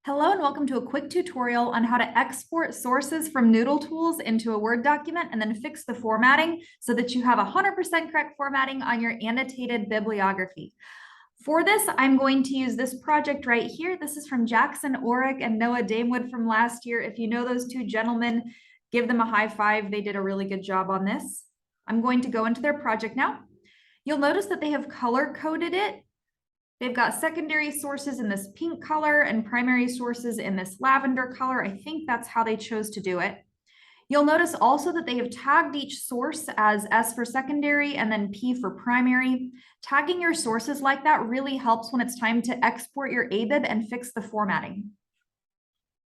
Hello and welcome to a quick tutorial on how to export sources from NoodleTools into a Word document and then fix the formatting so that you have 100% correct formatting on your annotated bibliography. For this, I'm going to use this project right here. This is from Jackson Orrick and Noah Damewood from last year. If you know those two gentlemen, give them a high five. They did a really good job on this. I'm going to go into their project now. You'll notice that they have color coded it. They've got secondary sources in this pink color and primary sources in this lavender color. I think that's how they chose to do it. You'll notice also that they have tagged each source as S for secondary and then P for primary. Tagging your sources like that really helps when it's time to export your A-BIB and fix the formatting.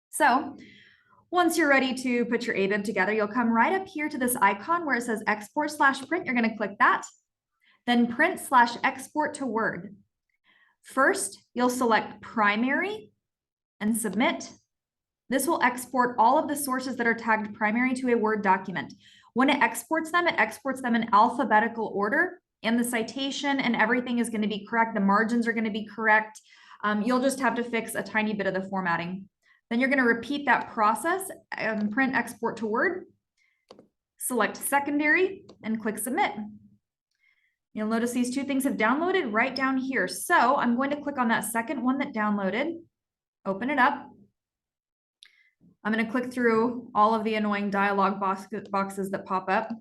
So once you're ready to put your A-BIB together, you'll come right up here to this icon where it says export/print. You're going to click that, then print/export to Word. First, you'll select primary and submit. This will export all of the sources that are tagged primary to a Word document. When it exports them in alphabetical order, and the citation and everything is going to be correct. The margins are going to be correct. You'll just have to fix a tiny bit of the formatting. Then you're going to repeat that process and print export to Word. Select secondary and click submit. You'll notice these two things have downloaded right down here. So I'm going to click on that second one that downloaded, open it up. I'm going to click through all of the annoying dialog boxes that pop up.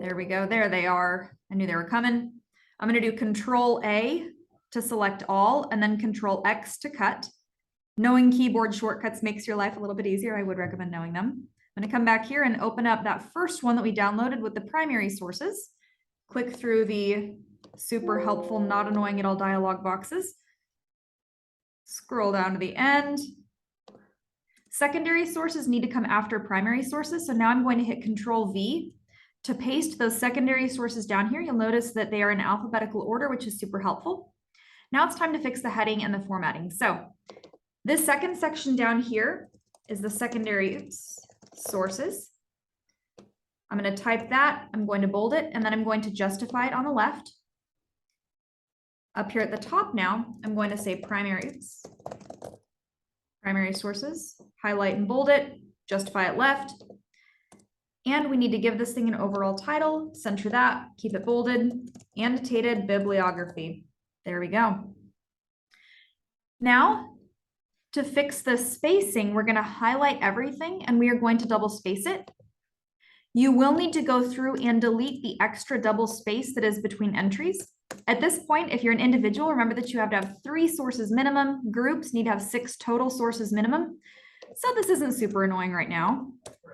There we go. There they are. I knew they were coming. I'm going to do Control A to select all and then Control X to cut. Knowing keyboard shortcuts makes your life a little bit easier. I would recommend knowing them. I'm going to come back here and open up that first one that we downloaded with the primary sources. Click through the super helpful, not annoying at all dialog boxes. Scroll down to the end. Secondary sources need to come after primary sources. So now I'm going to hit Control V to paste those secondary sources down here. You'll notice that they are in alphabetical order, which is super helpful. Now it's time to fix the heading and the formatting. So this second section down here is the secondary sources. I'm going to type that, I'm going to bold it, and then I'm going to justify it on the left. Up here at the top now, I'm going to say primary sources, highlight and bold it, justify it left. And we need to give this thing an overall title, center that, keep it bolded, annotated bibliography. There we go. Now, to fix the spacing, we're going to highlight everything and we are going to double space it. You will need to go through and delete the extra double space that is between entries. At this point, if you're an individual, remember that you have to have 3 sources minimum. Groups need to have 6 total sources minimum. So this isn't super annoying right now.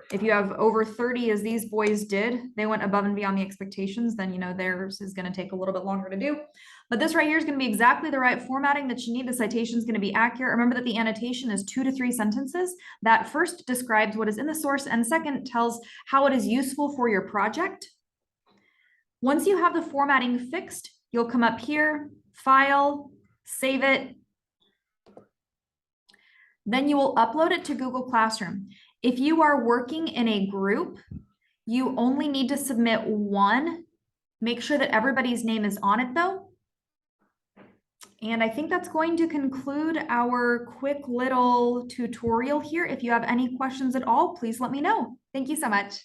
If you have over 30, as these boys did, they went above and beyond the expectations, then you know theirs is going to take a little bit longer to do. But this right here is going to be exactly the right formatting that you need. The citation is going to be accurate. Remember that the annotation is 2 to 3 sentences. That first describes what is in the source and second tells how it is useful for your project. Once you have the formatting fixed, you'll come up here, File, save it. Then you will upload it to Google Classroom. If you are working in a group, you only need to submit one. Make sure that everybody's name is on it though. And I think that's going to conclude our quick little tutorial here. If you have any questions at all, please let me know. Thank you so much.